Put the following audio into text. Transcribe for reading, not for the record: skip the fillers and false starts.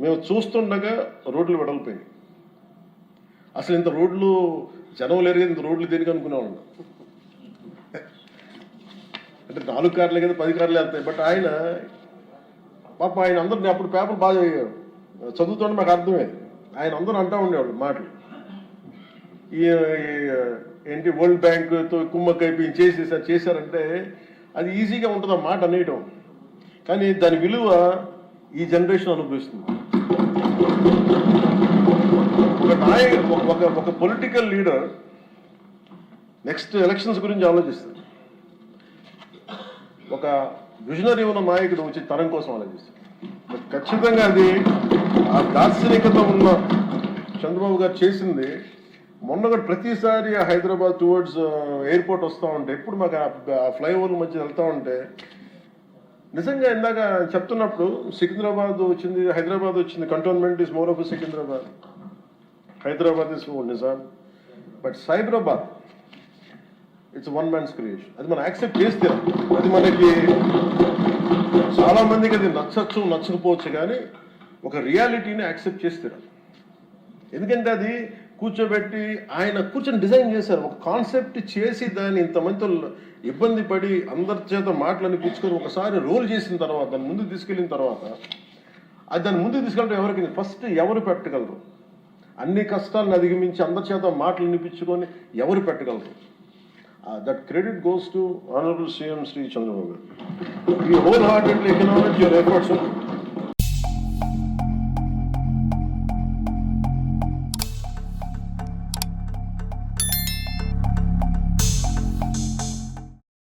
మేము చూస్తుండగా రోడ్లు వెడల్పోయినాయి. అసలు ఇంత రోడ్లు జనం లేరు కదా, ఇంత రోడ్లు దేనికి అనుకునేవాళ్ళం. అంటే 4 కార్లే కదా 10 కార్లే వెళ్తాయి. బట్ ఆయన పాప ఆయన అందరినీ అప్పుడు పేపర్ బాగా చదువుతుంటే మాకు అర్థమయ్యేది. ఆయన అందరూ అంటూ ఉండేవాళ్ళు మాటలు, ఈ ఏంటి వరల్డ్ బ్యాంకుతో కుమ్మక్కైపు చేశారంటే అది ఈజీగా ఉంటుంది ఆ మాట అనేయటం, కానీ దాని విలువ ఈ జనరేషన్ అనుభవిస్తుంది. ఒక పొలిటికల్ లీడర్ నెక్స్ట్ ఎలక్షన్స్ గురించి ఆలోచిస్తారు. ఒక విజనరీ ఉన్న నాయకుడు వచ్చి తరం కోసం ఆలోచిస్తారు. ఖచ్చితంగా అది ఆ దార్శనికత ఉన్న చంద్రబాబు గారు చేసింది. మొన్న ప్రతిసారి హైదరాబాద్ టువర్డ్స్ ఎయిర్పోర్ట్ వస్తూ ఉంటే, ఎప్పుడు మాకు ఆ ఫ్లైఓవర్ మధ్య వెళ్తూ ఉంటే నిజంగా ఇందాక చెప్తున్నప్పుడు సికింద్రాబాద్ వచ్చింది, హైదరాబాద్ వచ్చింది. Cantonment is more of Secunderabad, Hyderabad is Nizam. But Cyberabad it's one man's creation. అది మనం యాక్సెప్ట్ చేస్తే అది మనకి చాలా మందికి అది నచ్చచ్చు నచ్చకపోవచ్చు, కానీ ఒక రియాలిటీని యాక్సెప్ట్ చేస్తే, ఎందుకంటే అది కూర్చోబెట్టి ఆయన కూర్చొని డిజైన్ చేశారు. ఒక కాన్సెప్ట్ చేసి దాన్ని ఇంతమందితో ఇబ్బంది పడి అందరి చేత మాటలు అనిపించుకొని ఒకసారి రోల్ చేసిన తర్వాత దాన్ని ముందుకు తీసుకెళ్ళిన తర్వాత అది దాన్ని ముందుకు తీసుకెళ్ళడం ఎవరికి ఫస్ట్ ఎవరు పెట్టగలరు? అన్ని కష్టాలను అధిగమించి అందరి చేత మాటలు అనిపించుకొని ఎవరు పెట్టగలరు? That credit goes to honourable CM Shri Chandrababu garu. We wholeheartedly acknowledge your efforts.